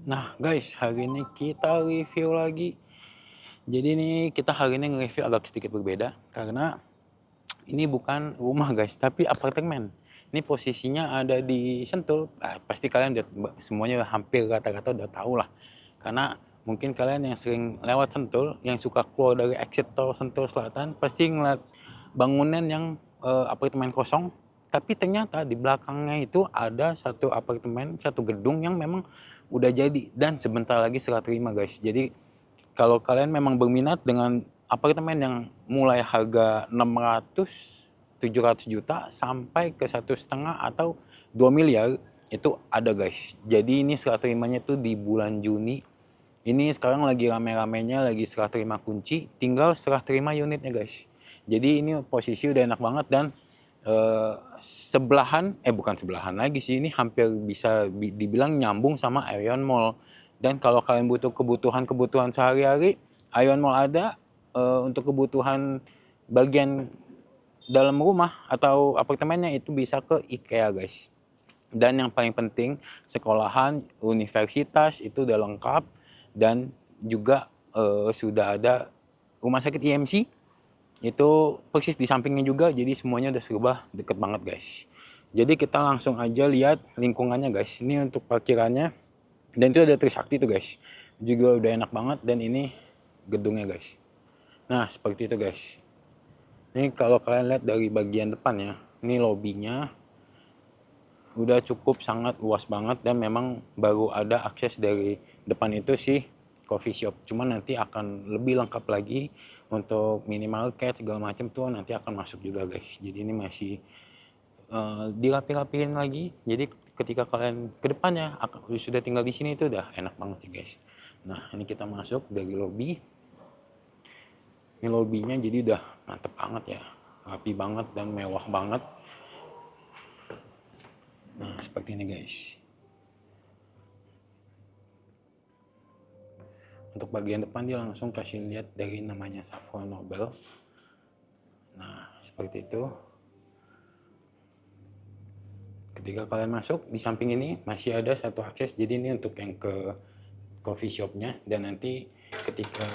Nah guys, hari ini kita review lagi. Jadi ini kita hari ini nge-review agak sedikit berbeda karena ini bukan rumah guys, tapi apartemen. Ini posisinya ada di Sentul. Pasti kalian udah semuanya hampir rata-rata udah tahu lah. Karena mungkin kalian yang sering lewat Sentul, yang suka keluar dari exit tol Sentul Selatan, pasti ngeliat bangunan yang apartemen kosong. Tapi ternyata di belakangnya itu ada satu apartemen, satu gedung yang memang udah jadi dan sebentar lagi serah terima guys. Jadi kalau kalian memang berminat dengan apartemen yang mulai harga 600, 700 juta sampai ke 1,5 atau 2 miliar itu ada guys. Jadi ini serah terimanya tuh di bulan Juni. Ini sekarang lagi rame-ramenya lagi serah terima kunci, tinggal serah terima unitnya guys. Jadi ini posisi udah enak banget dan sebelahan, bukan sebelahan lagi sih, ini hampir bisa dibilang nyambung sama Aeon Mall. Dan kalau kalian butuh kebutuhan sehari-hari, Aeon Mall ada. Untuk kebutuhan bagian dalam rumah atau apartemennya itu bisa ke IKEA guys. Dan yang paling penting, sekolahan, universitas itu udah lengkap dan juga sudah ada rumah sakit IMC itu persis di sampingnya juga, jadi semuanya udah serba deket banget guys. Jadi kita langsung aja lihat lingkungannya guys. Ini untuk parkirannya dan itu ada Trisakti tuh guys. Juga udah enak banget dan ini gedungnya guys. Nah seperti itu guys. Ini kalau kalian lihat dari bagian depan ya, ini lobbynya udah cukup sangat luas banget dan memang baru ada akses dari depan itu sih coffee shop. Cuman nanti akan lebih lengkap lagi untuk minimarket segala macam tuh nanti akan masuk juga guys. Jadi ini masih dirapi-rapiin lagi. Jadi ketika kalian ke depannya sudah tinggal di sini itu udah enak banget sih guys. Nah ini kita masuk dari lobby. Ini lobbynya jadi udah mantep banget ya, rapi banget dan mewah banget. Nah seperti ini guys. Untuk bagian depan dia langsung kasih lihat dari namanya Savoy Nobel. Nah seperti itu. Ketika kalian masuk di samping ini masih ada satu akses, jadi ini untuk yang ke coffee shopnya dan nanti ketika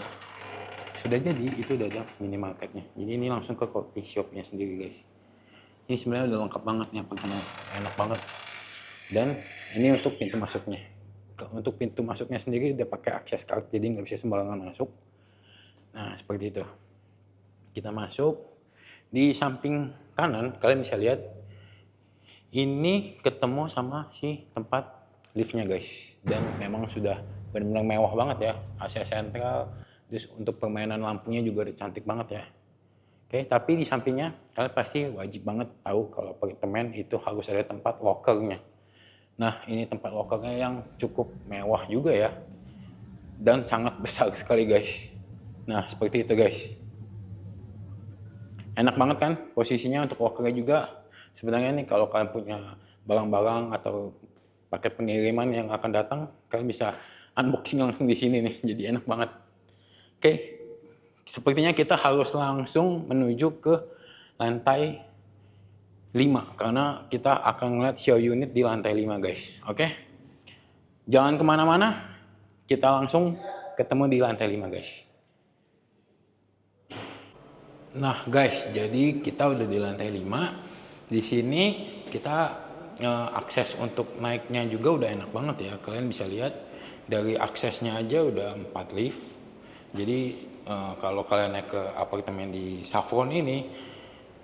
sudah jadi itu udah ada minimarketnya. Jadi ini langsung ke coffee shopnya sendiri guys. Ini sebenarnya udah lengkap banget nih apartemen, enak banget. Dan ini untuk pintu masuknya. Untuk pintu masuknya sendiri udah pakai akses card, jadi nggak bisa sembarangan masuk. Nah seperti itu. Kita masuk di samping kanan kalian bisa lihat ini ketemu sama si tempat liftnya guys, dan memang sudah benar-benar mewah banget ya, AC sentral, terus untuk permainan lampunya juga udah cantik banget ya. Oke, tapi di sampingnya kalian pasti wajib banget tahu kalau apartemen itu harus ada tempat lokernya. Nah ini tempat lokernya yang cukup mewah juga ya, dan sangat besar sekali guys. Nah seperti itu guys, enak banget kan posisinya untuk lokernya juga. Sebenarnya nih kalau kalian punya barang-barang atau paket pengiriman yang akan datang, kalian bisa unboxing langsung di sini nih, jadi enak banget. Oke, sepertinya kita harus langsung menuju ke lantai 5 karena kita akan ngeliat show unit di lantai 5 guys. Oke, jangan kemana-mana, kita langsung ketemu di lantai 5 guys. Nah guys, jadi kita udah di lantai 5. Di sini kita akses untuk naiknya juga udah enak banget ya. Kalian bisa lihat dari aksesnya aja udah 4 lift. Jadi kalau kalian naik ke apartemen di Saffron ini,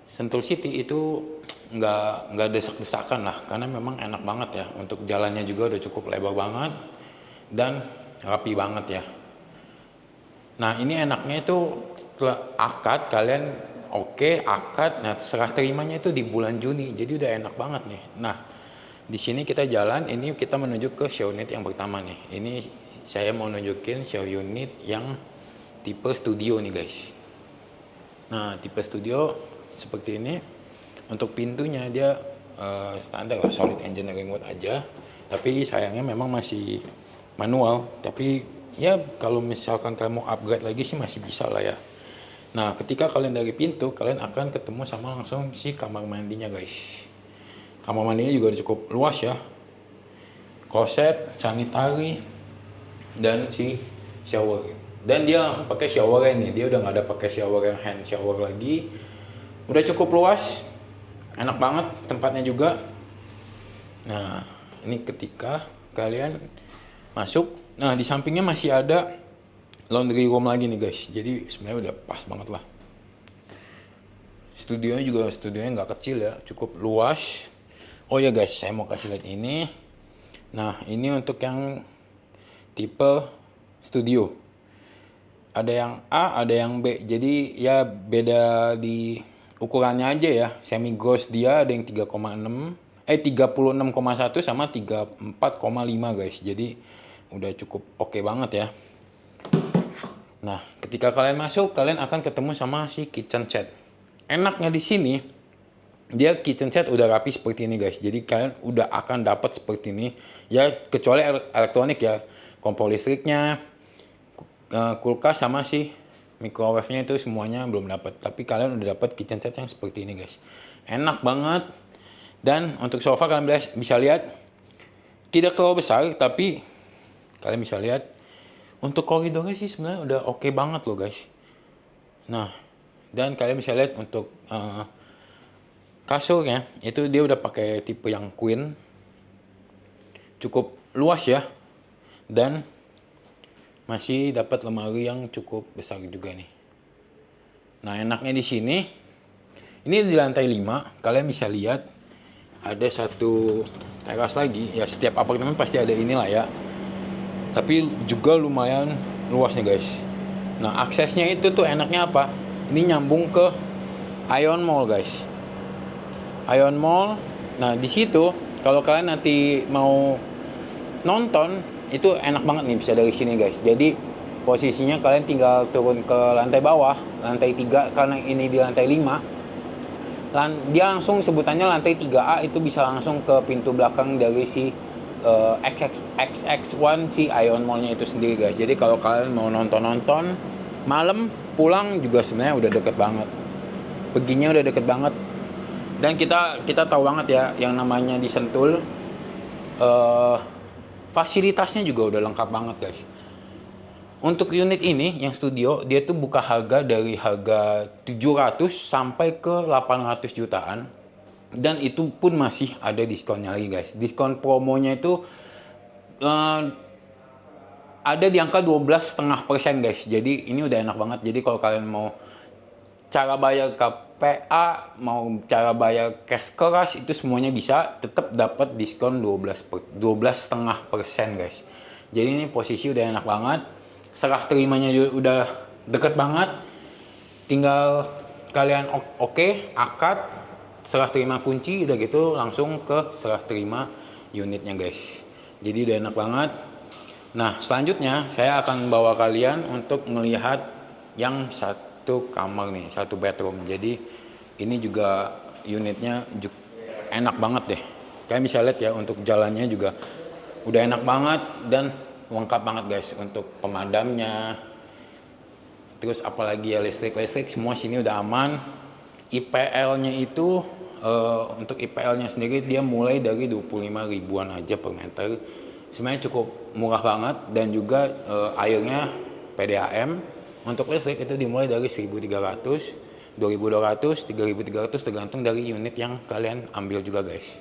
Sentul City itu nggak desak-desakan lah, karena memang enak banget ya. Untuk jalannya juga udah cukup lebar banget dan rapi banget ya. Nah ini enaknya itu setelah akad kalian akad, nah serah terimanya itu di bulan Juni, jadi udah enak banget nih. Nah di sini kita jalan, ini kita menuju ke show unit yang pertama nih. Ini saya mau nunjukin show unit yang tipe studio nih guys. Nah tipe studio seperti ini. Untuk pintunya dia standar lah, solid engineering wood aja. Tapi sayangnya memang masih manual. Tapi ya kalau misalkan kalian mau upgrade lagi sih masih bisa lah ya. Nah ketika kalian dari pintu, kalian akan ketemu sama langsung si kamar mandinya guys. Kamar mandinya juga cukup luas ya. Kloset, sanitari, dan si shower. Dan dia langsung pakai shower ini, dia udah nggak ada pakai shower yang hand shower lagi. Udah cukup luas, enak banget tempatnya juga. Nah, ini ketika kalian masuk, nah di sampingnya masih ada laundry room lagi nih guys. Jadi sebenarnya udah pas banget lah. Studionya nggak kecil ya, cukup luas. Oh ya guys, saya mau kasih lihat ini. Nah, ini untuk yang tipe studio. Ada yang A, ada yang B. Jadi ya beda di ukurannya aja ya. Semi gloss dia ada yang 36,1 sama 34,5 guys. Jadi udah cukup oke banget ya. Nah, ketika kalian masuk, kalian akan ketemu sama si kitchen set. Enaknya di sini, dia kitchen set udah rapi seperti ini guys. Jadi kalian udah akan dapat seperti ini. Ya kecuali elektronik ya, kompor listriknya, kulkas sama si microwave-nya itu semuanya belum dapat. Tapi kalian udah dapat kitchen set yang seperti ini guys. Enak banget. Dan untuk sofa kalian bisa lihat tidak terlalu besar, tapi kalian bisa lihat untuk koridornya sih sebenarnya udah oke banget loh guys. Nah, dan kalian bisa lihat untuk kasurnya itu dia udah pakai tipe yang queen, cukup luas ya, dan masih dapat lemari yang cukup besar juga nih. Nah, enaknya di sini, ini di lantai 5, kalian bisa lihat ada satu teras lagi. Ya setiap apartemen pasti ada inilah ya. Tapi juga lumayan luas nih guys. Nah, aksesnya itu tuh enaknya apa? Ini nyambung ke Ion Mall guys. Ion Mall. Nah, di situ kalau kalian nanti mau nonton itu enak banget nih bisa dari sini guys. Jadi posisinya kalian tinggal turun ke lantai bawah, lantai 3 karena ini di lantai 5. Dia langsung sebutannya lantai 3A, itu bisa langsung ke pintu belakang dari si XX1 si Ion Mall-nya itu sendiri guys. Jadi kalau kalian mau nonton malam pulang juga sebenarnya udah deket banget. Perginya udah deket banget. Dan kita tahu banget ya yang namanya di Sentul, fasilitasnya juga udah lengkap banget guys. Untuk unit ini yang studio, dia tuh buka harga dari harga 700 sampai ke 800 jutaan. Dan itu pun masih ada diskonnya lagi guys. Diskon promonya itu ada di angka 12,5% guys. Jadi ini udah enak banget. Jadi kalau kalian mau cara bayar KPA, mau cara bayar cash keras, itu semuanya bisa, tetap dapat diskon 12,5% guys. Jadi ini posisi udah enak banget. Serah terimanya juga udah deket banget. Tinggal kalian akad, serah terima kunci, udah gitu langsung ke serah terima unitnya guys. Jadi udah enak banget. Nah, selanjutnya saya akan bawa kalian untuk melihat yang satu kamar nih, satu bedroom. Jadi ini juga unitnya enak banget deh. Kalian bisa lihat ya, untuk jalannya juga udah enak banget dan lengkap banget guys untuk pemadamnya. Terus apalagi ya listrik semua sini udah aman. IPL-nya itu untuk IPL-nya sendiri dia mulai dari 25 ribuan aja per meter. Sebenarnya cukup murah banget, dan juga airnya PDAM. Untuk listrik itu dimulai dari 1.300, 2.200, 3.300 tergantung dari unit yang kalian ambil juga guys.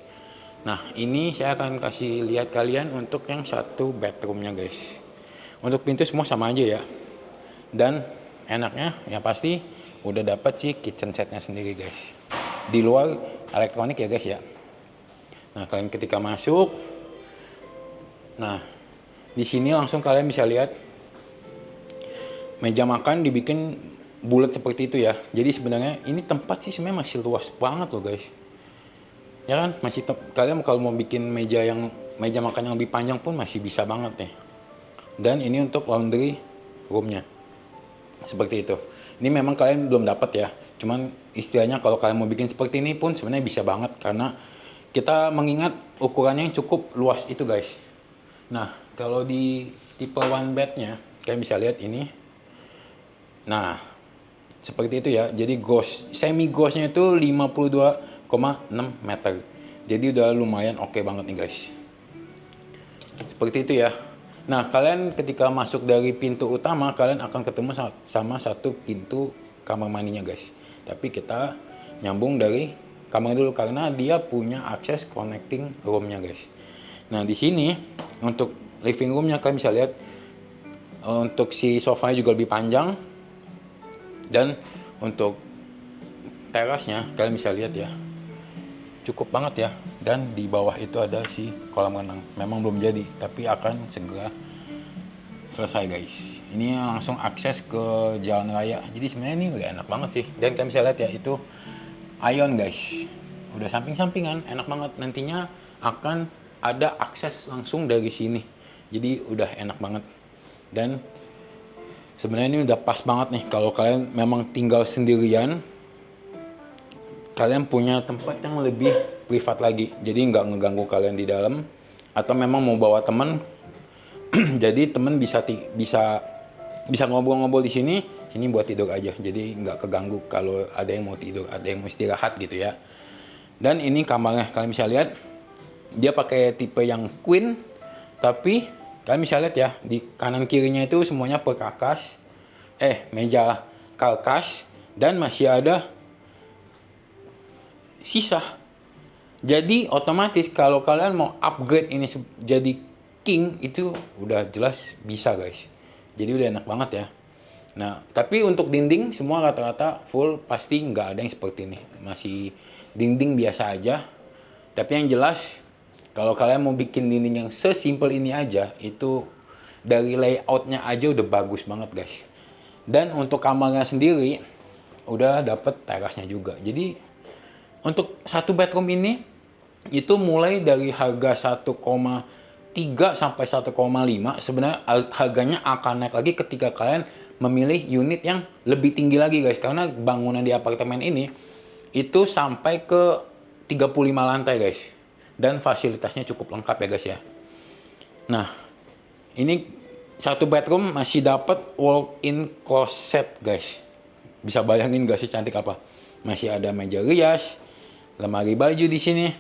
Nah, ini saya akan kasih lihat kalian untuk yang satu bedroomnya guys. Untuk pintu semua sama aja ya. Dan enaknya ya pasti udah dapat si kitchen setnya sendiri guys. Di luar elektronik ya guys ya. Nah, kalian ketika masuk, nah di sini langsung kalian bisa lihat meja makan dibikin bulat seperti itu ya. Jadi sebenarnya ini tempat sih sebenarnya masih luas banget loh guys. Ya kan, masih kalian kalau mau bikin meja makan yang lebih panjang pun masih bisa banget nih. Dan ini untuk laundry roomnya seperti itu. Ini memang kalian belum dapat ya, cuman istilahnya kalau kalian mau bikin seperti ini pun sebenarnya bisa banget, karena kita mengingat ukurannya yang cukup luas itu guys. Nah, kalau di tipe one bednya kalian bisa lihat ini. Nah, seperti itu ya. Jadi semi ghost-nya itu 52,6 meter. Jadi udah lumayan oke banget nih guys. Seperti itu ya. Nah, kalian ketika masuk dari pintu utama, kalian akan ketemu sama satu pintu kamar mandinya guys. Tapi kita nyambung dari kamar dulu karena dia punya akses connecting roomnya guys. Nah, di sini untuk living roomnya kalian bisa lihat untuk si sofanya juga lebih panjang, dan untuk terasnya kalian bisa lihat ya, cukup banget ya. Dan di bawah itu ada si kolam renang. Memang belum jadi, tapi akan segera selesai guys. Ini langsung akses ke jalan raya. Jadi sebenarnya ini udah enak banget sih. Dan kalian bisa lihat ya, itu Ion guys. Udah samping-sampingan, enak banget. Nantinya akan ada akses langsung dari sini. Jadi udah enak banget. Dan sebenarnya ini udah pas banget nih kalau kalian memang tinggal sendirian, kalian punya tempat yang lebih privat lagi, jadi nggak ngeganggu kalian di dalam, atau memang mau bawa teman jadi teman bisa ngobrol-ngobrol di sini buat tidur aja, jadi nggak keganggu kalau ada yang mau tidur, ada yang mau istirahat gitu ya. Dan ini kamarnya kalian bisa lihat, dia pakai tipe yang queen, tapi kalian bisa lihat ya di kanan kirinya itu semuanya perkakas, meja karkas, dan masih ada sisa. Jadi otomatis kalau kalian mau upgrade ini jadi king, itu udah jelas bisa guys. Jadi udah enak banget ya. Nah, tapi untuk dinding semua rata-rata full, pasti nggak ada yang seperti ini. Masih dinding biasa aja. Tapi yang jelas kalau kalian mau bikin dinding yang sesimpel ini aja, itu dari layoutnya aja udah bagus banget guys. Dan untuk kamarnya sendiri udah dapet terasnya juga. Jadi untuk satu bedroom ini itu mulai dari harga 1,3 sampai 1,5. Sebenarnya harganya akan naik lagi ketika kalian memilih unit yang lebih tinggi lagi guys. Karena bangunan di apartemen ini itu sampai ke 35 lantai guys. Dan fasilitasnya cukup lengkap ya guys ya. Nah, ini satu bedroom masih dapat walk-in closet guys. Bisa bayangin gak sih cantik apa? Masih ada meja rias, lemari baju di sini,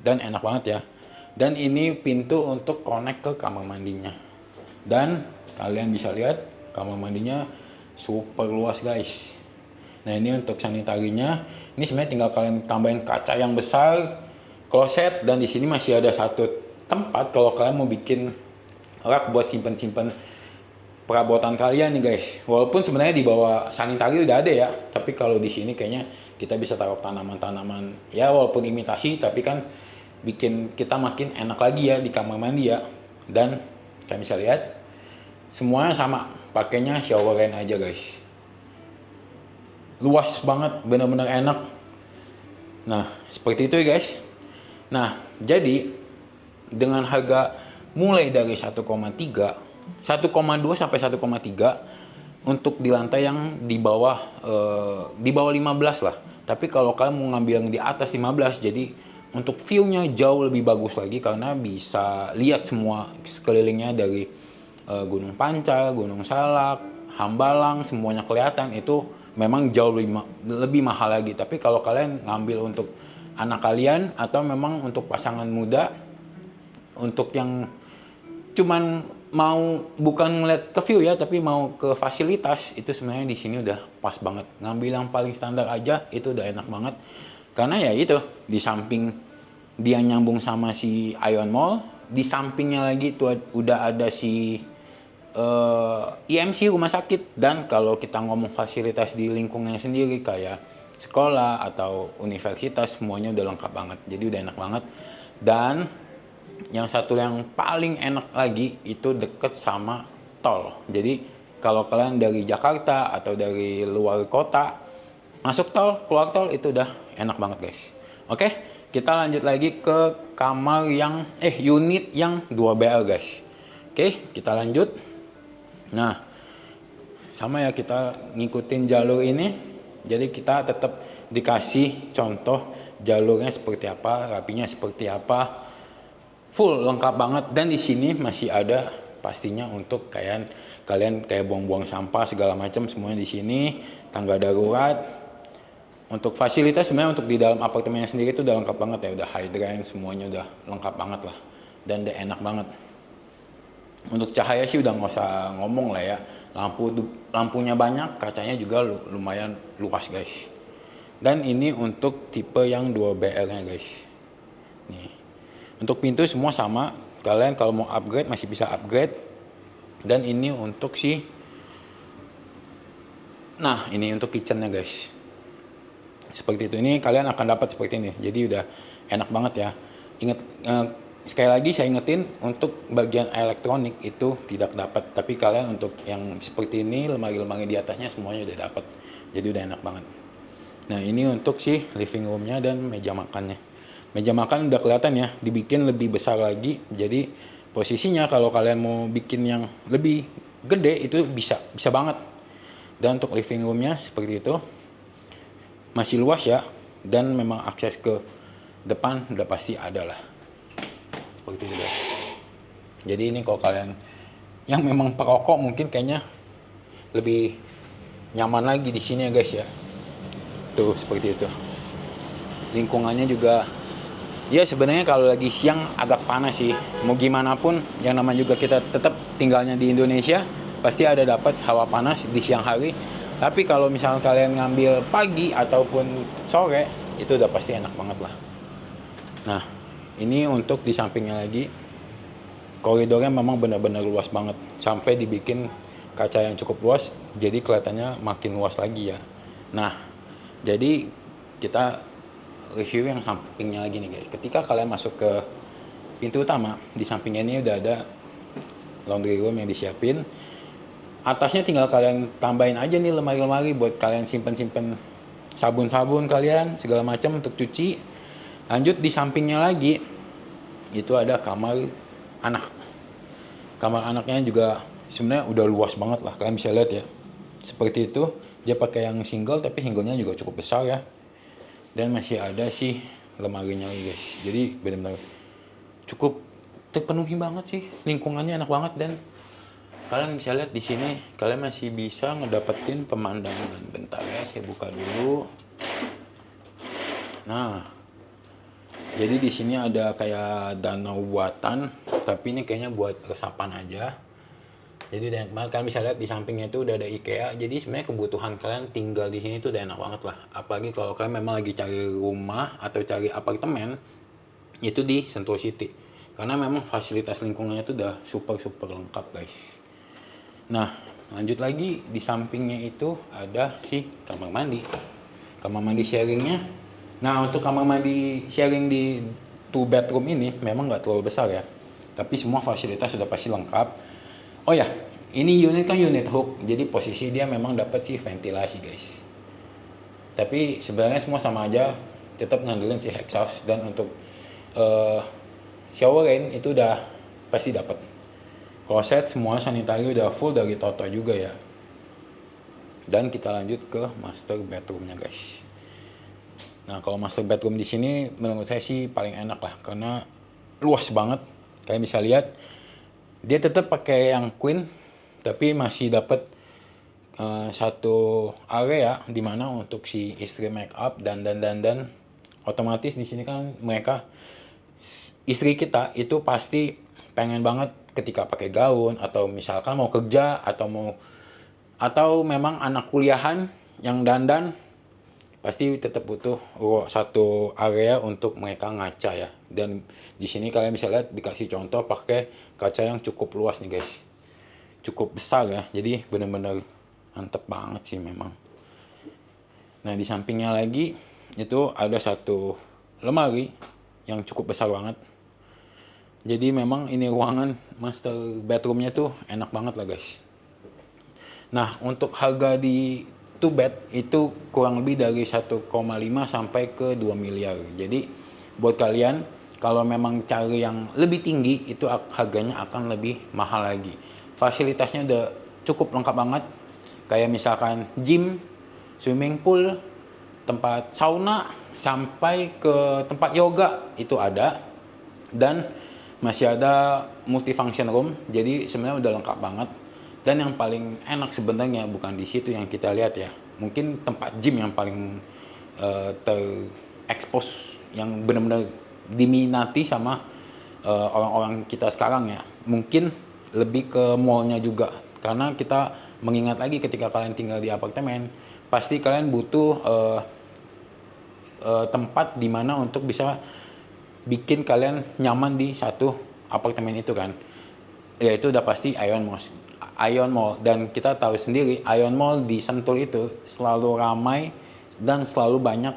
dan enak banget ya. Dan ini pintu untuk connect ke kamar mandinya. Dan kalian bisa lihat kamar mandinya super luas guys. Nah, ini untuk sanitarinya. Ini sebenarnya tinggal kalian tambahin kaca yang besar, kloset, dan di sini masih ada satu tempat kalau kalian mau bikin rak buat simpen-simpen perabotan kalian nih guys. Walaupun sebenarnya di bawah sanitari udah ada ya, tapi kalau di sini kayaknya kita bisa taruh tanaman-tanaman ya, walaupun imitasi, tapi kan bikin kita makin enak lagi ya di kamar mandi ya. Dan kalian bisa lihat semuanya sama, pakainya shower rain aja guys. Luas banget, bener-bener enak. Nah, seperti itu ya guys. Nah, jadi dengan harga mulai dari 1,2 sampai 1,3 untuk di lantai yang di bawah 15 lah. Tapi kalau kalian mau ngambil yang di atas 15, jadi untuk view-nya jauh lebih bagus lagi karena bisa lihat semua sekelilingnya dari Gunung Pancar, Gunung Salak, Hambalang, semuanya kelihatan. Itu memang jauh lebih mahal lagi. Tapi kalau kalian ngambil untuk anak kalian atau memang untuk pasangan muda, untuk yang cuman mau bukan ngeliat ke view ya, tapi mau ke fasilitas, itu sebenarnya di sini udah pas banget. Ngambil yang paling standar aja itu udah enak banget. Karena ya itu di samping dia nyambung sama si Ion Mall, di sampingnya lagi tuh udah ada si IMC rumah sakit. Dan kalau kita ngomong fasilitas di lingkungannya sendiri kayak sekolah atau universitas, semuanya udah lengkap banget. Jadi udah enak banget. Dan yang satu yang paling enak lagi itu deket sama tol. Jadi kalau kalian dari Jakarta atau dari luar kota masuk tol, keluar tol, itu udah enak banget guys. Oke, kita lanjut lagi ke kamar yang unit yang 2BL guys. Oke, kita lanjut. Nah, sama ya, kita ngikutin jalur ini. Jadi kita tetap dikasih contoh jalurnya seperti apa, rapinya seperti apa. Full lengkap banget. Dan di sini masih ada pastinya untuk kalian kayak buang-buang sampah segala macam, semuanya di sini. Tangga darurat. Untuk fasilitas sebenarnya untuk di dalam apartemennya sendiri itu udah lengkap banget ya, udah hydrant, semuanya udah lengkap banget lah. Dan udah enak banget. Untuk cahaya sih udah nggak usah ngomong lah ya. Lampunya banyak, kacanya juga lumayan luas guys. Dan ini untuk tipe yang 2BR-nya guys. Nih. Untuk pintu semua sama. Kalian kalau mau upgrade masih bisa upgrade. Dan ini untuk nah, ini untuk kitchennya guys. Seperti itu. Ini kalian akan dapat seperti ini. Jadi udah enak banget ya. Ingat, sekali lagi saya ingetin, untuk bagian elektronik itu tidak dapat. Tapi kalian untuk yang seperti ini, lemari-lemari di atasnya semuanya udah dapat. Jadi udah enak banget. Nah, ini untuk living roomnya dan meja makannya. Meja makan udah kelihatan ya, dibikin lebih besar lagi. Jadi posisinya kalau kalian mau bikin yang lebih gede itu bisa banget. Dan untuk living roomnya seperti itu, masih luas ya, dan memang akses ke depan udah pasti ada lah. Seperti itu guys. Jadi ini kalau kalian yang memang perokok mungkin kayaknya lebih nyaman lagi di sini ya guys ya. Tuh seperti itu. Lingkungannya juga ya sebenarnya kalau lagi siang agak panas sih. Mau gimana pun yang namanya juga kita tetap tinggalnya di Indonesia, pasti ada dapat hawa panas di siang hari. Tapi kalau misalnya kalian ngambil pagi ataupun sore, itu udah pasti enak banget lah. Nah, ini untuk di sampingnya lagi. Koridornya memang benar-benar luas banget. Sampai dibikin kaca yang cukup luas, jadi kelihatannya makin luas lagi ya. Nah, jadi kita review yang sampingnya lagi nih guys. Ketika kalian masuk ke pintu utama, di sampingnya ini udah ada laundry room yang disiapin. Atasnya tinggal kalian tambahin aja nih lemari-lemari buat kalian simpen-simpen sabun-sabun kalian segala macam untuk cuci. Lanjut di sampingnya lagi itu ada kamar anak. Kamar anaknya juga sebenarnya udah luas banget lah, kalian bisa lihat ya. Seperti itu, dia pakai yang single tapi singlenya juga cukup besar ya. Dan masih ada lemarinya lagi guys. Jadi benar-benar cukup terpenuhi banget sih, lingkungannya enak banget. Dan kalian bisa lihat di sini, kalian masih bisa ngedapetin pemandangan. Bentar ya, saya buka dulu. Nah, jadi di sini ada kayak danau buatan, tapi ini kayaknya buat resapan aja. Jadi udah enak banget. Kalian bisa lihat di sampingnya itu udah ada IKEA. Jadi sebenarnya kebutuhan kalian tinggal di sini itu udah enak banget lah. Apalagi kalau kalian memang lagi cari rumah atau cari apartemen, itu di Sentul City. Karena memang fasilitas lingkungannya itu udah super lengkap guys. Nah, lanjut lagi di sampingnya itu ada kamar mandi. Kamar mandi sharingnya. Nah, untuk kamar mandi sharing di 2 bedroom ini memang nggak terlalu besar ya. Tapi semua fasilitas sudah pasti lengkap. Oh ya, ini unit kan unit hook. Jadi posisi dia memang dapat ventilasi guys. Tapi sebenarnya semua sama aja. Tetap ngandelin exhaust. Dan untuk shower rain itu udah pasti dapat. Kloset semua sanitari udah full dari Toto juga ya. Dan kita lanjut ke master bedroomnya guys. Nah, kalau master bedroom di sini menurut saya sih paling enak lah, karena luas banget. Kalian bisa lihat dia tetap pakai yang queen, tapi masih dapat satu area di mana untuk istri make up dan otomatis di sini kan mereka istri kita itu pasti pengen banget ketika pakai gaun atau misalkan mau kerja atau memang anak kuliahan yang dandan, pasti tetap butuh satu area untuk mereka ngaca ya. Dan di sini kalian bisa lihat dikasih contoh pakai kaca yang cukup luas nih guys, cukup besar ya. Jadi benar-benar mantep banget sih memang. Nah, di sampingnya lagi itu ada satu lemari yang cukup besar banget. Jadi memang ini ruangan master bedroomnya tuh enak banget lah guys. Nah, untuk harga di 2 bed itu kurang lebih dari 1,5 sampai ke 2 miliar. Jadi buat kalian kalau memang cari yang lebih tinggi itu harganya akan lebih mahal lagi. Fasilitasnya udah cukup lengkap banget. Kayak misalkan gym, swimming pool, tempat sauna, sampai ke tempat yoga itu ada. Dan masih ada multifunction room, jadi sebenarnya udah lengkap banget. Dan yang paling enak sebenarnya bukan di situ yang kita lihat ya. Mungkin tempat gym yang paling terekspos, yang benar-benar diminati sama orang-orang kita sekarang ya. Mungkin lebih ke mallnya juga. Karena kita mengingat lagi ketika kalian tinggal di apartemen, pasti kalian butuh tempat di mana untuk bisa bikin kalian nyaman di satu apartemen itu kan. Yaitu udah pasti Ion Mall. Ion Mall, dan kita tahu sendiri Ion Mall di Sentul itu selalu ramai dan selalu banyak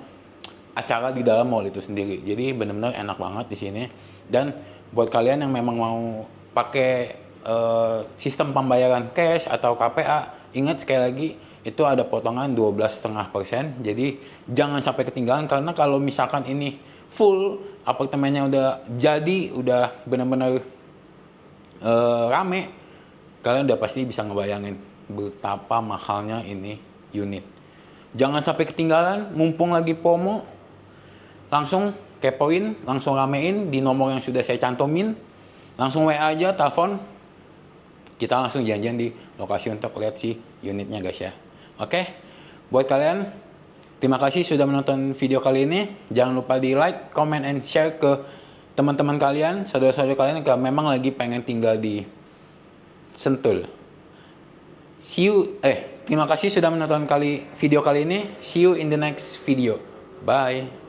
acara di dalam mall itu sendiri. Jadi benar-benar enak banget di sini. Dan buat kalian yang memang mau pakai sistem pembayaran cash atau KPA, ingat sekali lagi itu ada potongan 12,5%. Jadi jangan sampai ketinggalan, karena kalau misalkan ini full, apartemennya udah jadi, udah benar-benar rame, kalian udah pasti bisa ngebayangin betapa mahalnya ini unit. Jangan sampai ketinggalan, mumpung lagi promo, langsung kepoin, langsung ramein di nomor yang sudah saya cantumin, langsung WA aja, telepon, kita langsung janjian di lokasi untuk lihat si unitnya guys ya. Oke, buat kalian, terima kasih sudah menonton video kali ini. Jangan lupa di like, comment, and share ke teman-teman kalian, saudara-saudara kalian yang memang lagi pengen tinggal di Sentul. Terima kasih sudah menonton video kali ini. See you in the next video. Bye.